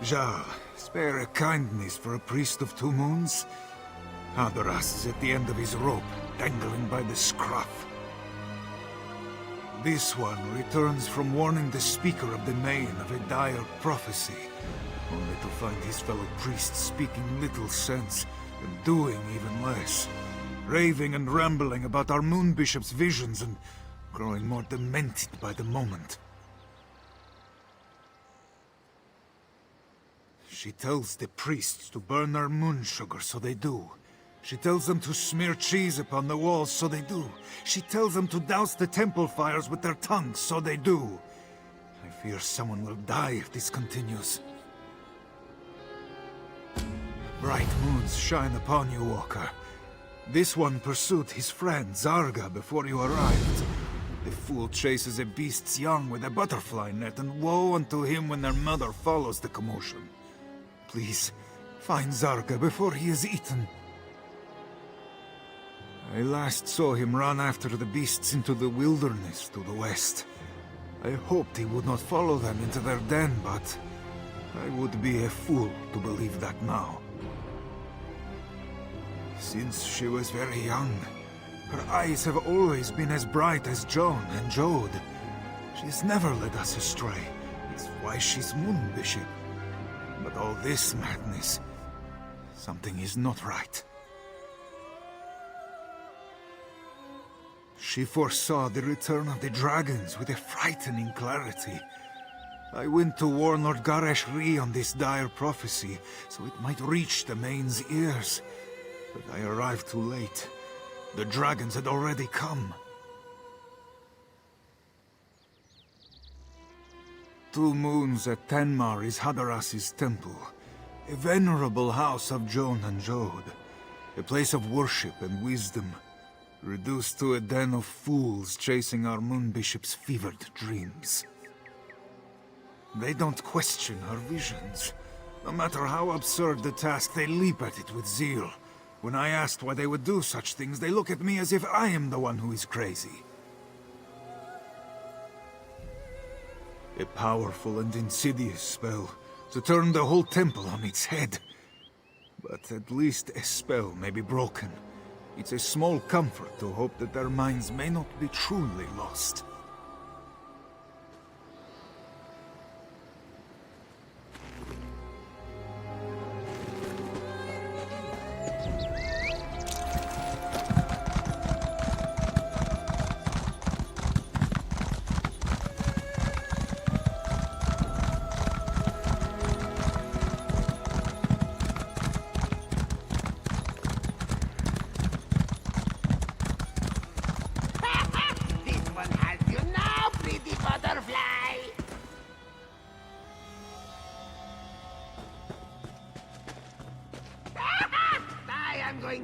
Jarl, spare a kindness for a priest of 2 moons? Hadoras is at the end of his rope, dangling by the scruff. This one returns from warning the speaker of the Main of a dire prophecy, only to find his fellow priests speaking little sense and doing even less, raving and rambling about our Moon Bishop's visions and growing more demented by the moment. She tells the priests to burn our moon sugar, so they do. She tells them to smear cheese upon the walls, so they do. She tells them to douse the temple fires with their tongues, so they do. I fear someone will die if this continues. Bright moons shine upon you, Walker. This one pursued his friend, Zarga, before you arrived. The fool chases a beast's young with a butterfly net, and woe unto him when their mother follows the commotion. Please, find Zarga before he is eaten. I last saw him run after the beasts into the wilderness to the west. I hoped he would not follow them into their den, but I would be a fool to believe that now. Since she was very young, her eyes have always been as bright as Joan and Jode. She's never led us astray. It's why she's Moon Bishop. But all this madness, something is not right. She foresaw the return of the dragons with a frightening clarity. I went to warn Lord Garesh Ri on this dire prophecy, so it might reach the Main's ears. But I arrived too late. The dragons had already come. 2 moons at Tenmar is Hadaras's temple, a venerable house of Joan and Jode, a place of worship and wisdom, reduced to a den of fools chasing our Moon Bishop's fevered dreams. They don't question her visions. No matter how absurd the task, they leap at it with zeal. When I asked why they would do such things, they look at me as if I am the one who is crazy. A powerful and insidious spell to turn the whole temple on its head. But at least a spell may be broken. It's a small comfort to hope that their minds may not be truly lost.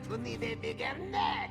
To need a bigger net.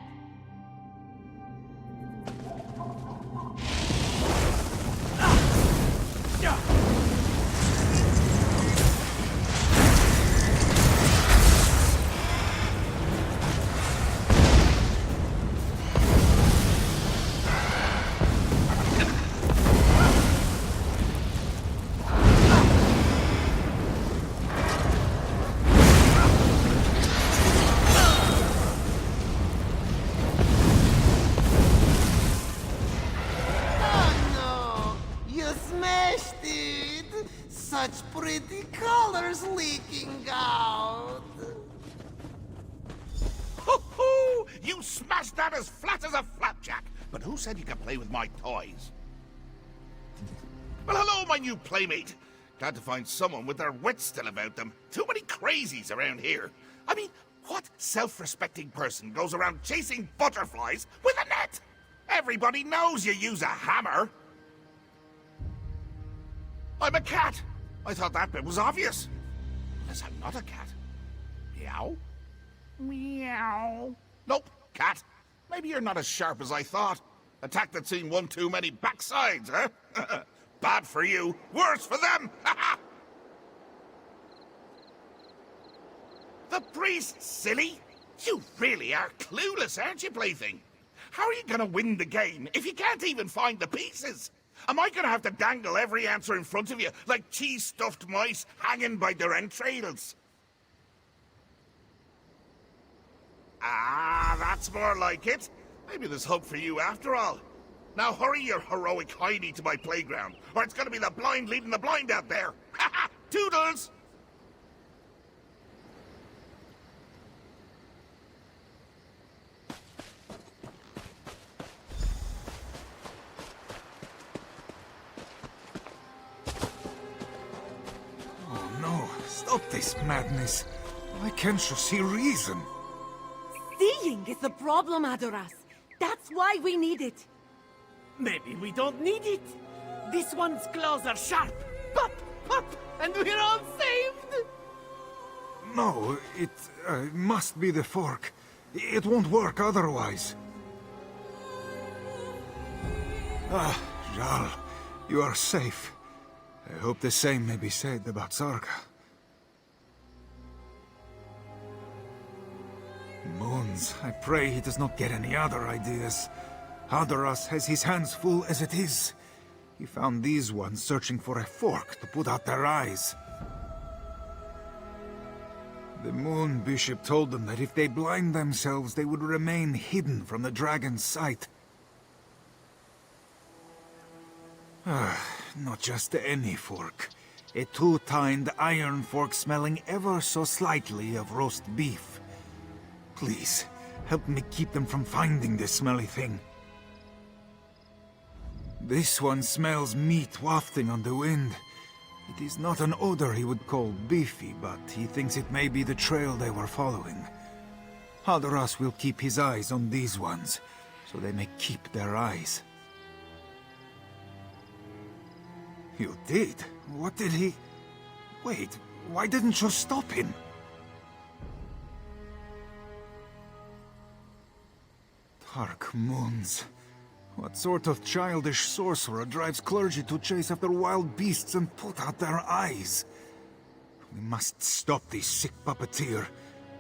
Such pretty colors leaking out. Ho-ho! You smashed that as flat as a flapjack! But who said you could play with my toys? Well, hello, my new playmate. Glad to find someone with their wits still about them. Too many crazies around here. I mean, what self-respecting person goes around chasing butterflies with a net? Everybody knows you use a hammer. I'm a cat. I thought that bit was obvious. Unless I'm not a cat. Meow? Meow. Nope, cat. Maybe you're not as sharp as I thought. Attack that's seen one too many backsides, huh? Bad for you, worse for them! The priest, silly! You really are clueless, aren't you, plaything? How are you gonna win the game if you can't even find the pieces? Am I gonna have to dangle every answer in front of you like cheese-stuffed mice hanging by their entrails? Ah, that's more like it. Maybe there's hope for you after all. Now hurry your heroic Heidi to my playground, or it's gonna be the blind leading the blind out there. Ha ha! Toodles! Oh no, stop this madness. I can't just see reason. Seeing is the problem, Adoras. That's why we need it. Maybe we don't need it. This one's claws are sharp. Pop, pop, and we're all saved. No, it must be the fork. It won't work otherwise. Ah, Jal, you are safe. I hope the same may be said about Sarga. Moons, I pray he does not get any other ideas. Hadoras has his hands full as it is. He found these ones searching for a fork to put out their eyes. The Moon Bishop told them that if they blind themselves, they would remain hidden from the dragon's sight. Not just any fork. A two-tined iron fork smelling ever so slightly of roast beef. Please, help me keep them from finding this smelly thing. This one smells meat wafting on the wind. It is not an odor he would call beefy, but he thinks it may be the trail they were following. Hadoras will keep his eyes on these ones, so they may keep their eyes. You did? What did he... Wait, why didn't you stop him? Dark moons. What sort of childish sorcerer drives clergy to chase after wild beasts and put out their eyes? We must stop this sick puppeteer.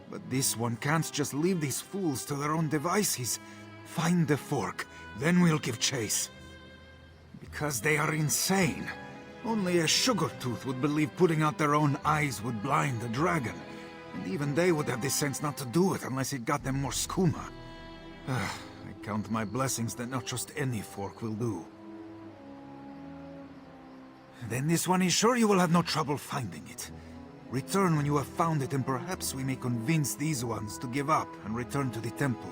But this one can't just leave these fools to their own devices. Find the fork, then we'll give chase. Because they are insane. Only a sugar-tooth would believe putting out their own eyes would blind a dragon. And even they would have the sense not to do it unless it got them more skooma. I count my blessings that not just any fork will do. Then this one is sure you will have no trouble finding it. Return when you have found it, and perhaps we may convince these ones to give up and return to the temple.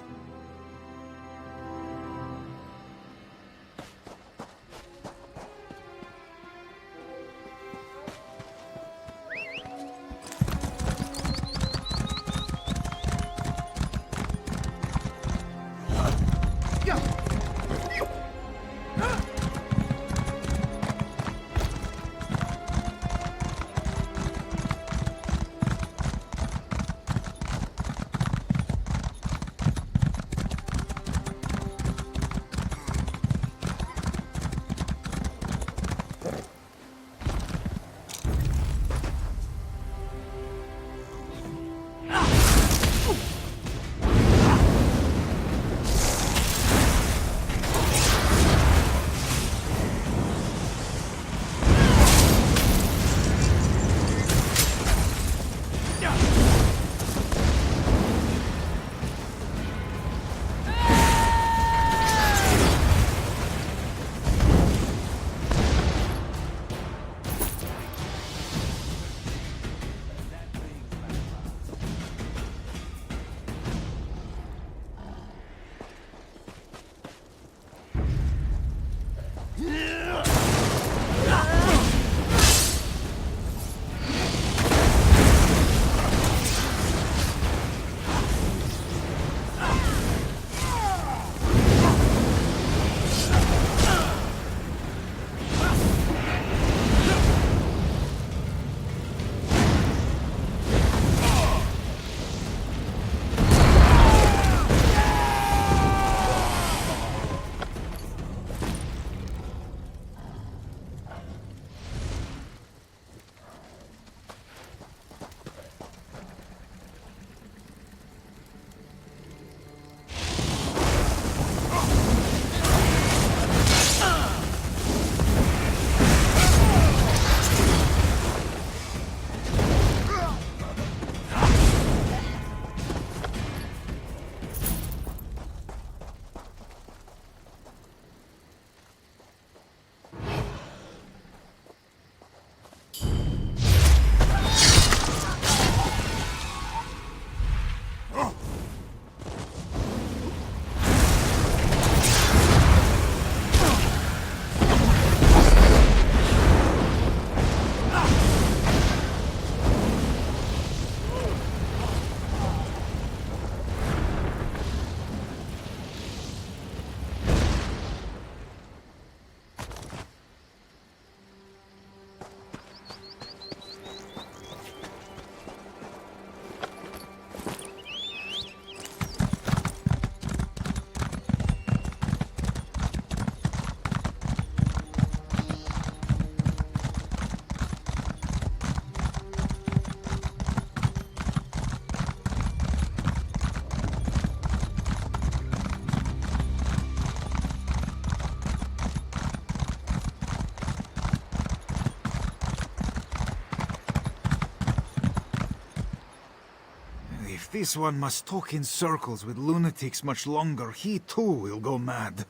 this one must talk in circles with lunatics much longer, he too will go mad.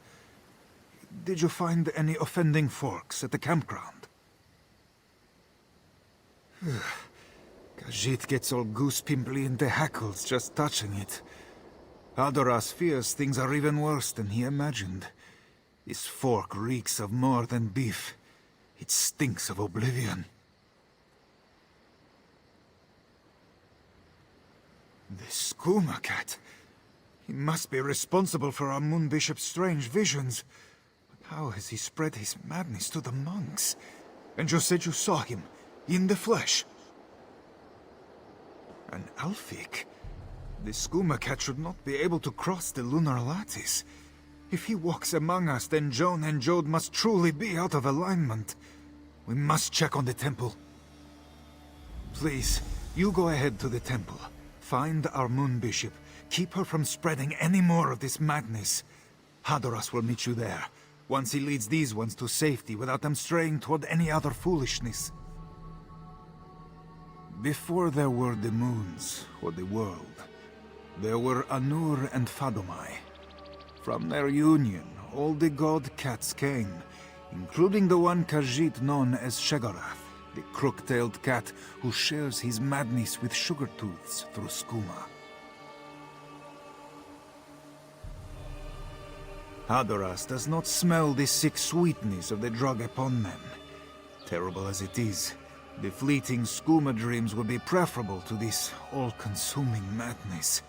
Did you find any offending forks at the campground? Khajiit gets all goose-pimply in the hackles just touching it. Hadoras fears things are even worse than he imagined. This fork reeks of more than beef. It stinks of oblivion. The Skooma cat. He must be responsible for our Moon Bishop's strange visions. But how has he spread his madness to the monks? And you said you saw him, in the flesh. An Alfik? The Skooma cat should not be able to cross the lunar lattice. If he walks among us, then Joan and Jode must truly be out of alignment. We must check on the temple. Please, you go ahead to the temple. Find our Moon Bishop. Keep her from spreading any more of this madness. Hadoras will meet you there, once he leads these ones to safety without them straying toward any other foolishness. Before there were the moons, or the world, there were Anur and Fadomai. From their union, all the god cats came, including the one Khajiit known as Shegarath, the crook-tailed cat who shares his madness with Sugartooths through Skooma. Hadoras does not smell the sick sweetness of the drug upon them. Terrible as it is, the fleeting Skooma dreams would be preferable to this all-consuming madness.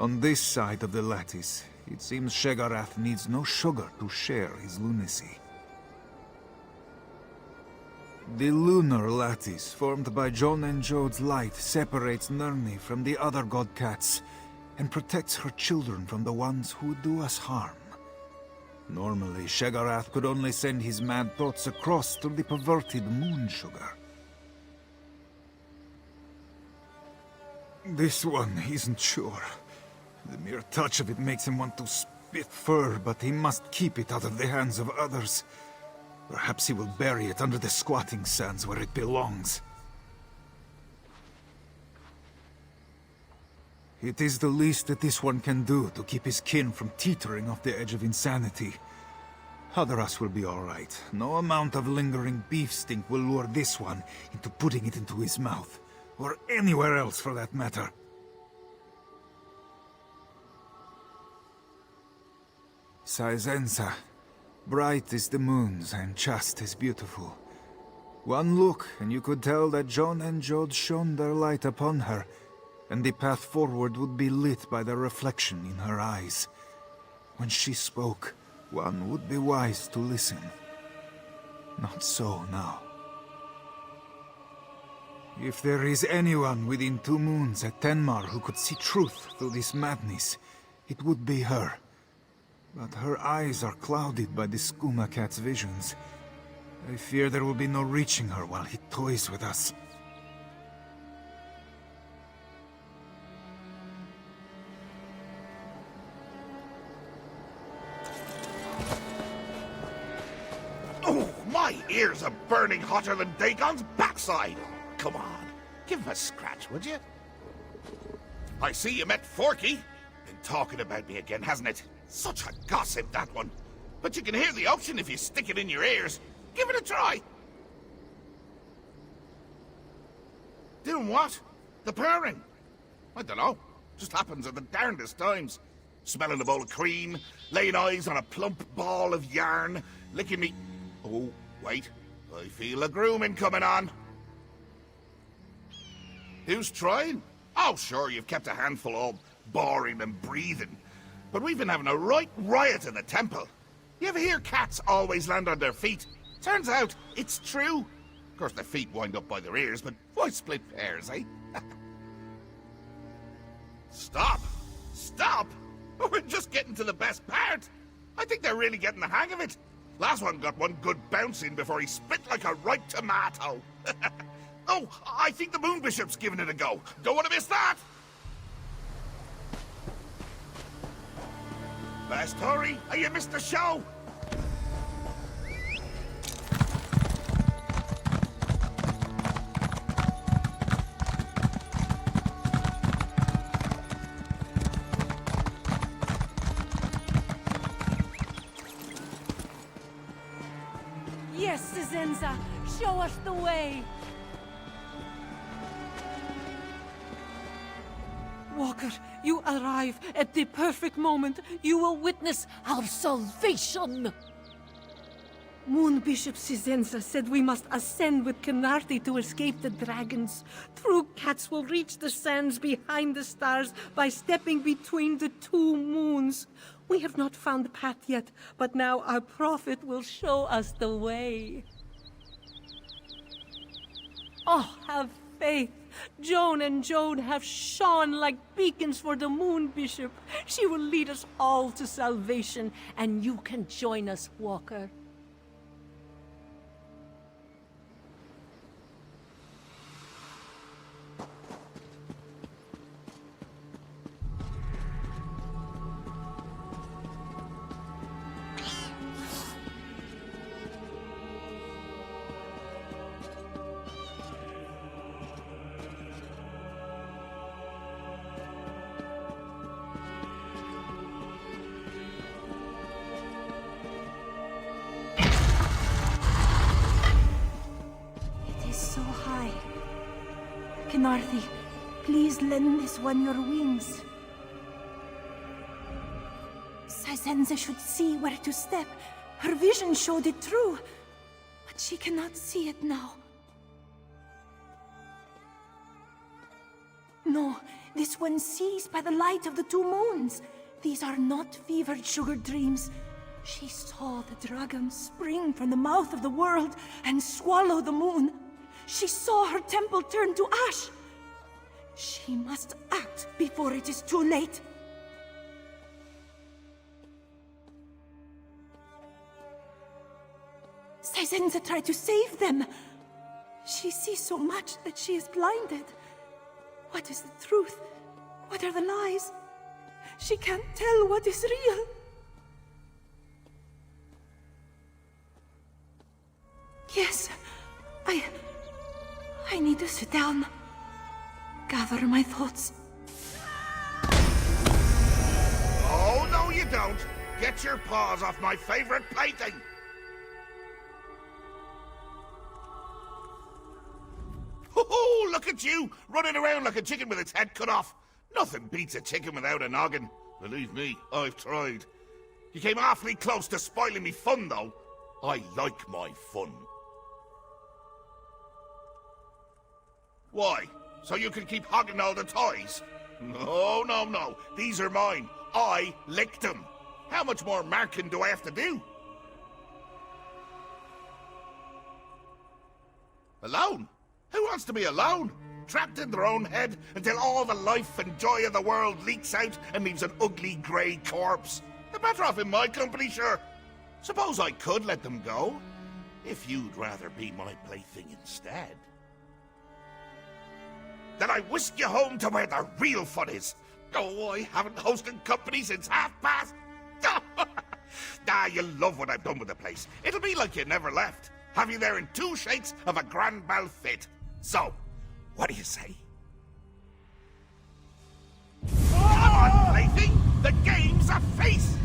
On this side of the lattice, it seems Shegarath needs no sugar to share his lunacy. The lunar lattice, formed by Joan and Jode's light, separates Nirni from the other god cats, and protects her children from the ones who do us harm. Normally, Shegarath could only send his mad thoughts across through the perverted moon sugar. This one isn't sure. The mere touch of it makes him want to spit fur, but he must keep it out of the hands of others. Perhaps he will bury it under the squatting sands where it belongs. It is the least that this one can do to keep his kin from teetering off the edge of insanity. Hadoras will be all right. No amount of lingering beef stink will lure this one into putting it into his mouth. Or anywhere else for that matter. Saizensa. Bright as the moons and just as beautiful. One look and you could tell that Joan and Jode shone their light upon her, and the path forward would be lit by the reflection in her eyes. When she spoke, one would be wise to listen. Not so now. If there is anyone within 2 moons at Tenmar who could see truth through this madness, it would be her. But her eyes are clouded by the Skooma cat's visions. I fear there will be no reaching her while he toys with us. Oh, my ears are burning hotter than Dagon's backside. Come on, give him a scratch, would you? I see you met Forky. Been talking about me again, hasn't it? Such a gossip, that one. But you can hear the ocean if you stick it in your ears. Give it a try. Doing what? The purring? I don't know. Just happens at the darndest times. Smelling a bowl of cream, laying eyes on a plump ball of yarn, licking me... Oh, wait. I feel a grooming coming on. Who's trying? Oh, sure, you've kept a handful all boring and breathing. But we've been having a right riot in the temple. You ever hear cats always land on their feet? Turns out, it's true. Of course, their feet wind up by their ears, but why split hairs, eh? Stop! Stop! We're just getting to the best part. I think they're really getting the hang of it. Last one got one good bouncing before he spit like a ripe tomato. Oh, I think the Moon Bishop's giving it a go. Don't want to miss that! Fast hurry, or you missed the show! Yes, Cisenza, show us the way. Walker, you arrive at the perfect moment. You will witness our salvation. Moon Bishop Cisenza said we must ascend with Canarthi to escape the dragons. True cats will reach the sands behind the stars by stepping between the two moons. We have not found the path yet, but now our prophet will show us the way. Oh, have faith. Joan and Joan have shone like beacons for the Moon Bishop. She will lead us all to salvation, and you can join us, Walker. So high. Canarthi, please lend this one your wings. Cisenza should see where to step. Her vision showed it true, but she cannot see it now. No, this one sees by the light of the two moons. These are not fevered sugar dreams. She saw the dragon spring from the mouth of the world and swallow the moon. She saw her temple turn to ash. She must act before it is too late. Cisenza tried to save them. She sees so much that she is blinded. What is the truth? What are the lies? She can't tell what is real. Yes, I need to sit down. Gather my thoughts. Oh, no you don't. Get your paws off my favorite painting. Oh, look at you, running around like a chicken with its head cut off. Nothing beats a chicken without a noggin. Believe me, I've tried. You came awfully close to spoiling me fun, though. I like my fun. Why? So you can keep hogging all the toys? No, no, no. These are mine. I licked them. How much more marking do I have to do? Alone? Who wants to be alone? Trapped in their own head until all the life and joy of the world leaks out and leaves an ugly grey corpse. They're better off in my company, sure. Suppose I could let them go, if you'd rather be my plaything instead. Then I whisk you home to where the real fun is. Oh, I haven't hosted company since 1:30. Ah, you'll love what I've done with the place. It'll be like you never left. Have you there in 2 shakes of a grand mal fit. So, what do you say? Come on, plaything! The game's a face!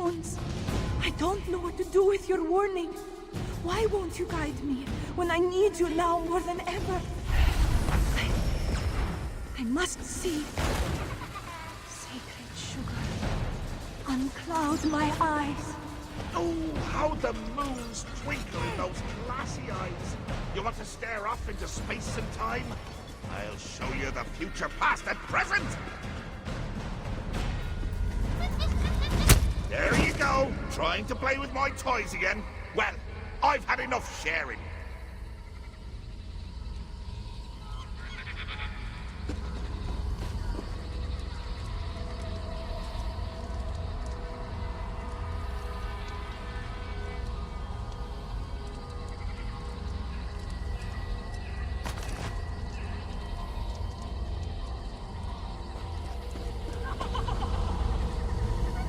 Moons. I don't know what to do with your warning. Why won't you guide me when I need you now more than ever? I must see. Sacred sugar, uncloud my eyes. Oh, how the moons twinkle in those glassy eyes. You want to stare off into space and time? I'll show you the future, past and present! There you go, trying to play with my toys again. Well, I've had enough sharing.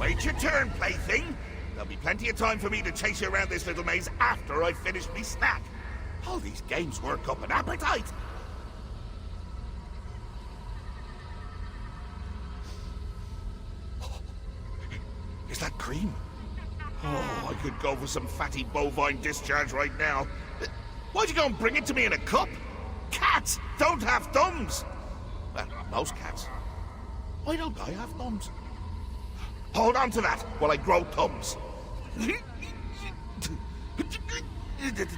Wait your turn, plaything. There'll be plenty of time for me to chase you around this little maze after I've finished me snack. All these games work up an appetite. Is that cream? Oh, I could go for some fatty bovine discharge right now. Why'd you go and bring it to me in a cup? Cats don't have thumbs. Well, most cats. Why don't I have thumbs? Hold on to that while I grow thumbs.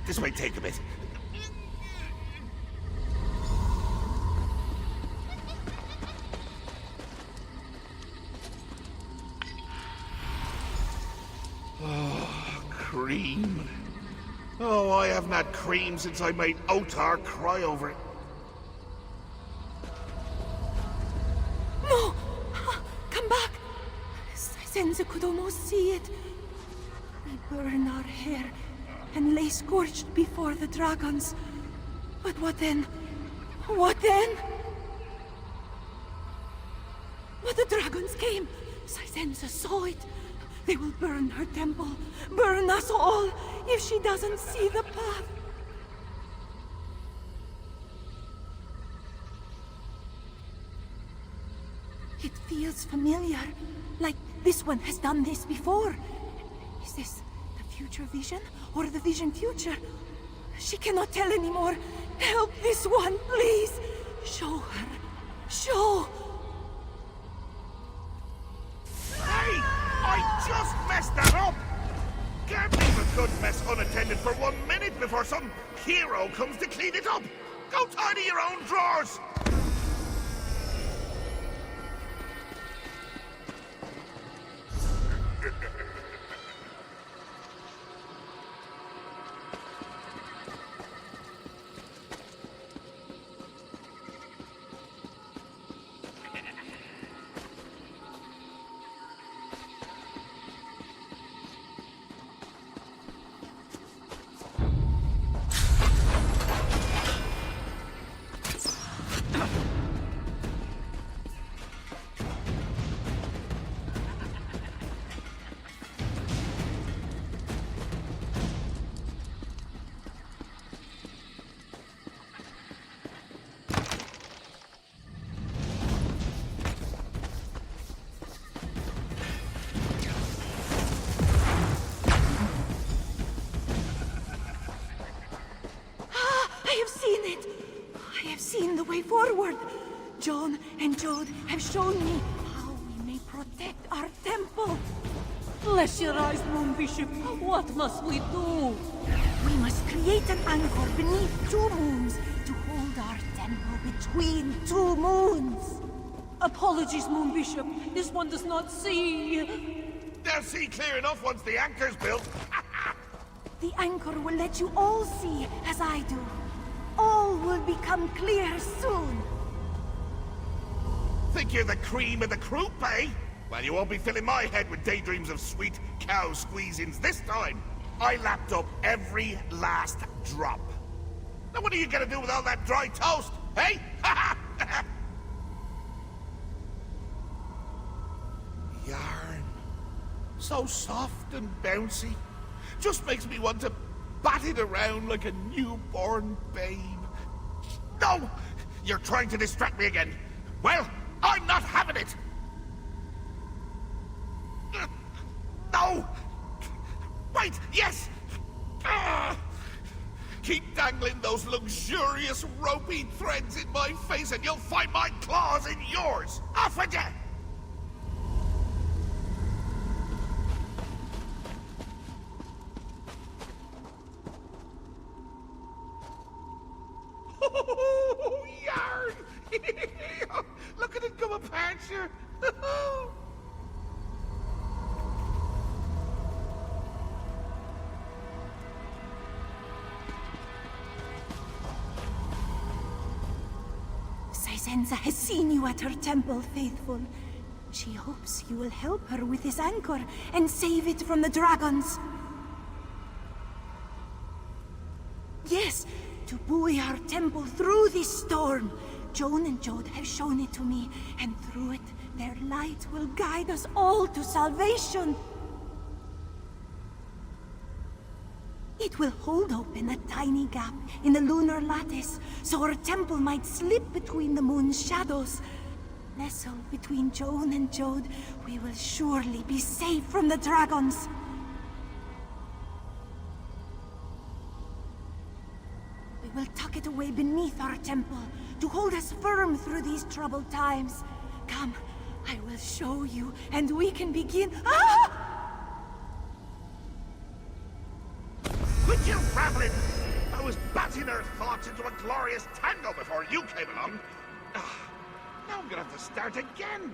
This may take a bit. Oh, cream. Oh, I haven't had cream since I made Otar cry over it. No! Come back! Senza could almost see it. We burn our hair and lay scorched before the dragons. But what then? What then? But the dragons came. Sisenza saw it. They will burn her temple, burn us all, if she doesn't see the path. It feels familiar, like this one has done this before. Is this the future vision, or the vision future? She cannot tell anymore. Help this one, please. Show her. Show. Hey! I just messed that up! Can't leave a good mess unattended for 1 minute before some hero comes to clean it up! Go tidy your own drawers! The way forward. John and Jode have shown me how we may protect our temple. Bless your eyes, Moon Bishop. What must we do? We must create an anchor beneath 2 moons to hold our temple between 2 moons. Apologies, Moon Bishop. This one does not see. They'll see clear enough once the anchor's built. The anchor will let you all see as I do. All will become clear soon. Think you're the cream of the croup, eh? Well, you won't be filling my head with daydreams of sweet cow squeezings this time. I lapped up every last drop. Now what are you gonna do with all that dry toast, eh? Yarn. So soft and bouncy. Just makes me want to bat it around like a newborn babe. No! You're trying to distract me again. Well, I'm not having it! No! Wait, yes! Ah! Keep dangling those luxurious ropey threads in my face and you'll find my claws in yours! Off with you! Oh, yarn! Look at it come apart, sure. Sizenza has seen you at her temple, faithful. She hopes you will help her with this anchor and save it from the dragons. Yes, to buoy our temple through this storm. Joan and Jode have shown it to me, and through it, their light will guide us all to salvation. It will hold open a tiny gap in the lunar lattice, so our temple might slip between the moon's shadows. Nestled between Joan and Jode, we will surely be safe from the dragons. We will tuck it away beneath our temple to hold us firm through these troubled times. Come, I will show you, and we can begin. Ah! Quit your rambling! I was batting her thoughts into a glorious tango before you came along. Now I'm gonna have to start again.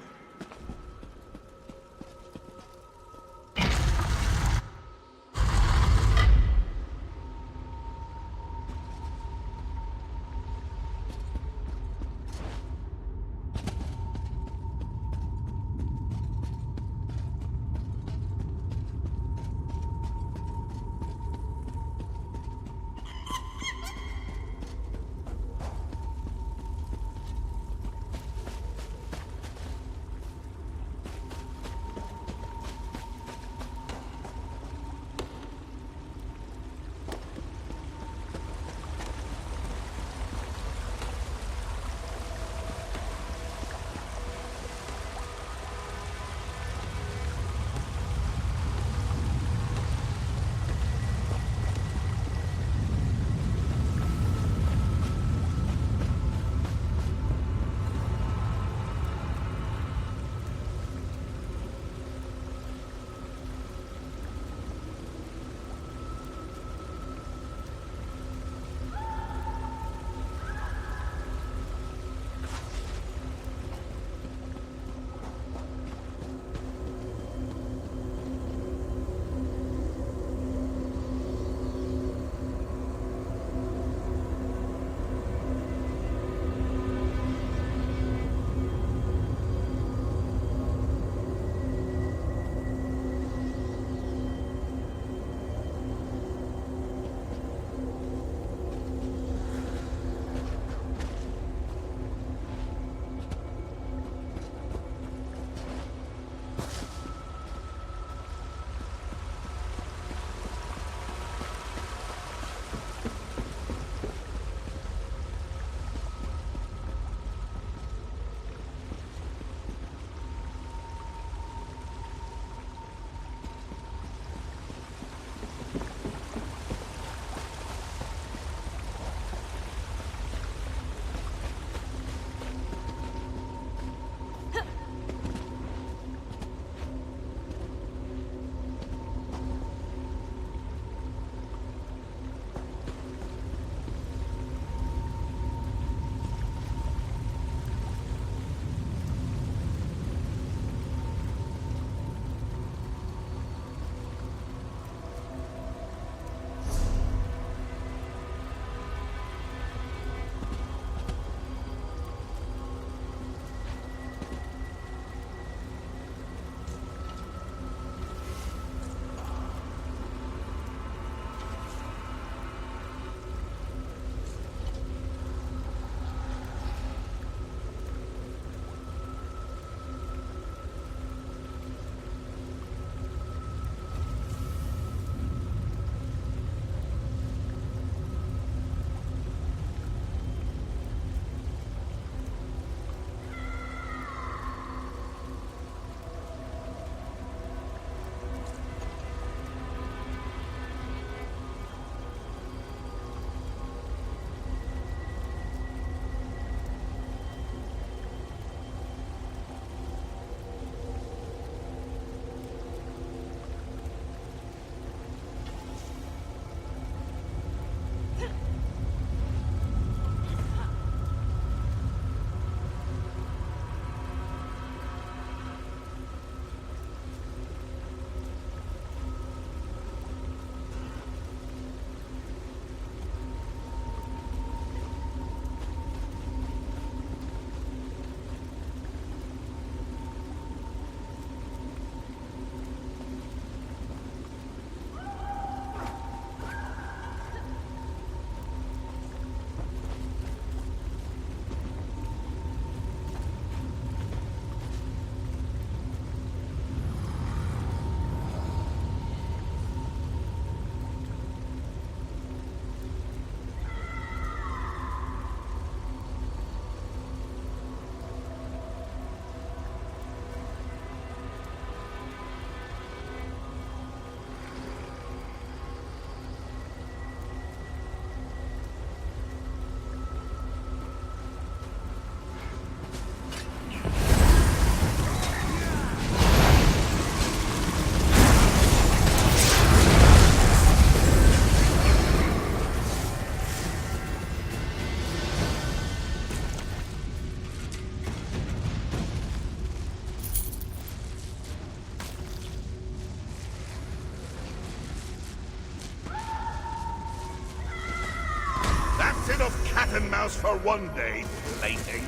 That's enough cat and mouse for one day, plaything.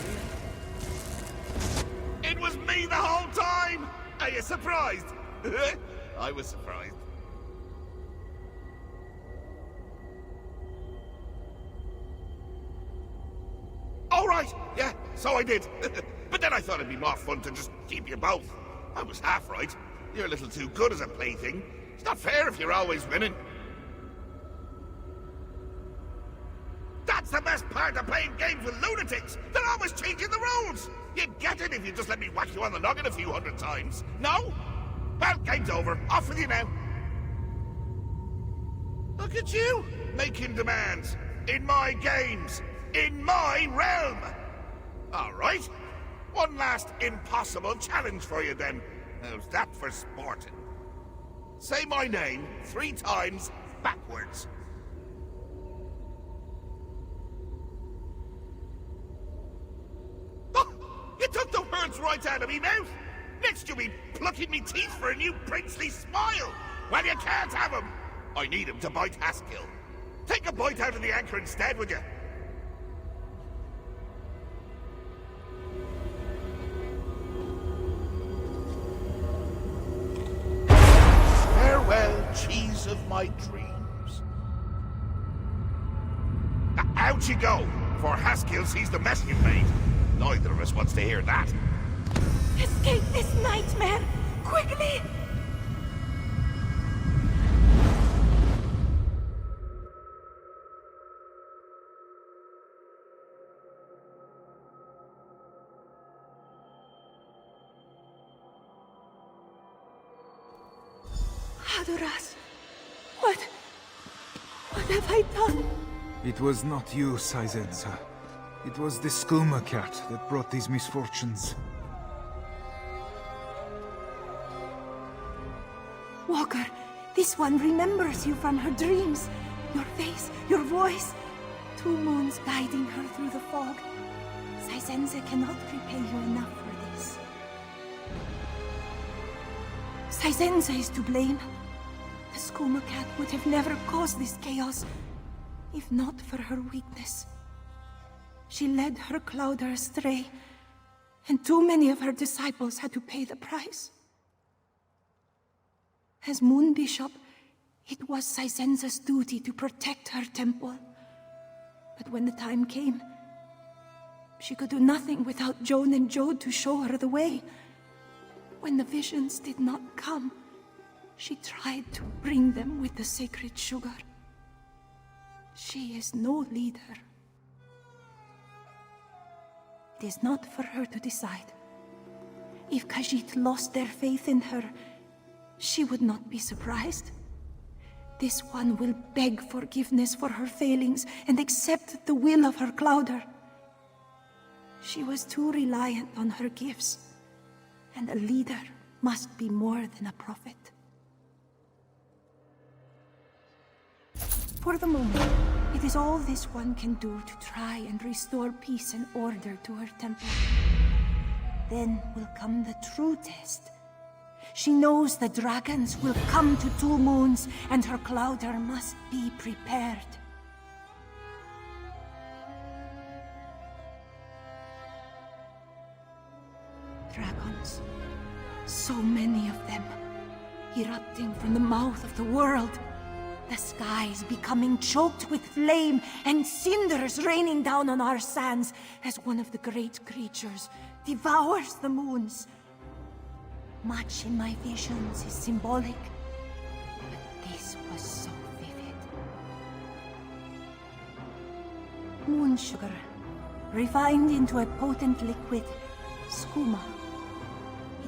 It was me the whole time! Are you surprised? I was surprised. All right, yeah, so I did. But then I thought it'd be more fun to just keep you both. I was half right. You're a little too good as a plaything. It's not fair if you're always winning. That's the best part of playing games with lunatics. They're always changing the rules. You'd get it if you just let me whack you on the noggin a few hundred times. No? Well, game's over. Off with you now. Look at you, making demands. In my games. In my realm. All right. One last impossible challenge for you then. How's that for sporting? Say my name 3 times backwards. Oh, you took the words right out of me mouth. Next you'll be plucking me teeth for a new princely smile. Well, you can't have him. I need him to bite Haskill. Take a bite out of the anchor instead, would you? Farewell, cheese of my dreams. Out you go, before Haskill sees the mess you've made. Neither of us wants to hear that. Escape this nightmare! Quickly! Hadoras, what have I done? It was not you, Saizensa. It was the skooma cat that brought these misfortunes. Walker, this one remembers you from her dreams. Your face, your voice. 2 moons guiding her through the fog. Saizensa cannot repay you enough for this. Saizensa is to blame. The skooma cat would have never caused this chaos, if not for her weakness. She led her Clouder astray, and too many of her disciples had to pay the price. As Moon Bishop, it was Saizensa's duty to protect her temple. But when the time came, she could do nothing without Joan and Jode to show her the way. When the visions did not come, she tried to bring them with the sacred sugar. She is no leader. It is not for her to decide. If Khajiit lost their faith in her, she would not be surprised. This one will beg forgiveness for her failings and accept the will of her Clouder. She was too reliant on her gifts, and a leader must be more than a prophet. For the moment, it is all this one can do to try and restore peace and order to her temple. Then will come the true test. She knows the dragons will come to 2 moons, and her Clouder must be prepared. Dragons. So many of them, erupting from the mouth of the world. The skies becoming choked with flame, and cinders raining down on our sands as one of the great creatures devours the moons. Much in my visions is symbolic, but this was so vivid. Moon sugar, refined into a potent liquid, skooma.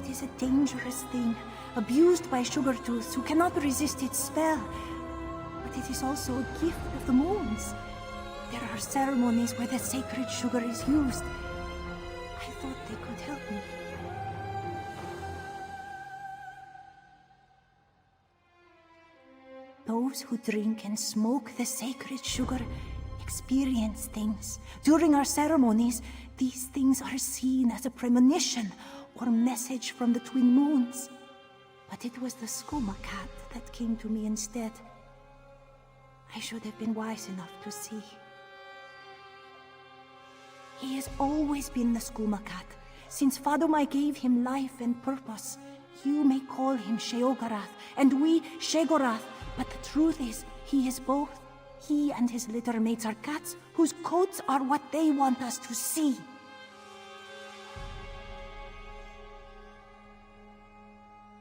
It is a dangerous thing, abused by sugar-tooths who cannot resist its spell. But it is also a gift of the moons. There are ceremonies where the sacred sugar is used. I thought they could help me. Those who drink and smoke the sacred sugar experience things. During our ceremonies, these things are seen as a premonition or message from the twin moons. But it was the skooma cat that came to me instead. I should have been wise enough to see. He has always been the skooma cat. Since Fadumai gave him life and purpose, you may call him Sheogorath, and we Shegorath, but the truth is, he is both. He and his litter mates are cats whose coats are what they want us to see.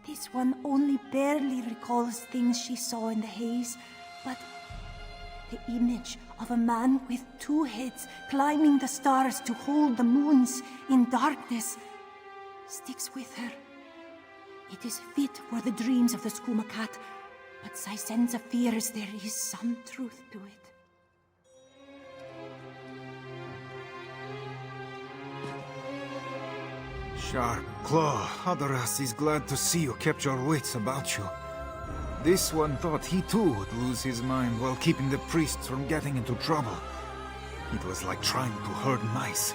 This one only barely recalls things she saw in the haze, but the image of a man with two heads climbing the stars to hold the moons in darkness sticks with her. It is fit for the dreams of the skooma cat, but Saisenza fears there is some truth to it. Sharp Claw, Hadoras is glad to see you kept your wits about you. This one thought he too would lose his mind while keeping the priests from getting into trouble. It was like trying to herd mice.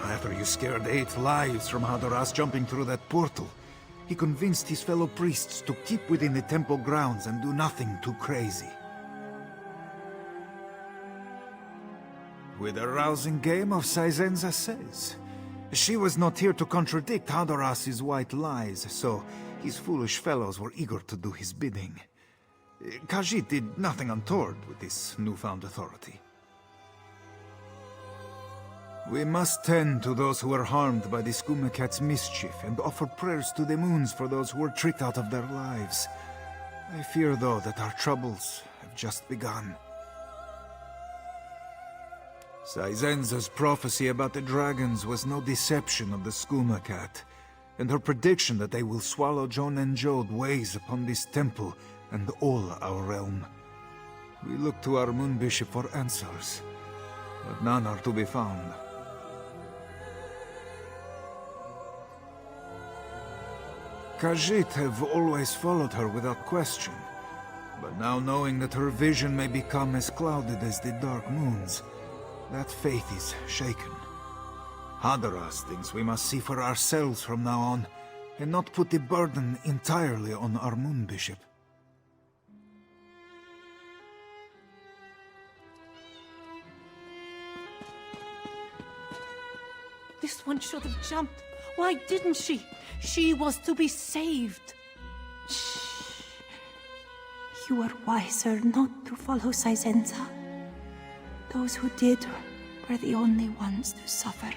After you scared 8 lives from Hadoras jumping through that portal, he convinced his fellow priests to keep within the temple grounds and do nothing too crazy. With a rousing game of Saisenza says. She was not here to contradict Hadoras's white lies, so his foolish fellows were eager to do his bidding. Khajiit did nothing untoward with this newfound authority. We must tend to those who were harmed by the skooma cat's mischief and offer prayers to the moons for those who were tricked out of their lives. I fear, though, that our troubles have just begun. Saizenza's prophecy about the dragons was no deception of the skooma cat, and her prediction that they will swallow Jon and Jode weighs upon this temple and all our realm. We look to our moon bishop for answers, but none are to be found. Khajiit have always followed her without question, but now knowing that her vision may become as clouded as the dark moons, that faith is shaken. Hadoras thinks we must see for ourselves from now on, and not put the burden entirely on our moon bishop. This one should have jumped. Why didn't she? She was to be saved. Shh. You were wiser not to follow Saisenza. Those who did were the only ones to suffer.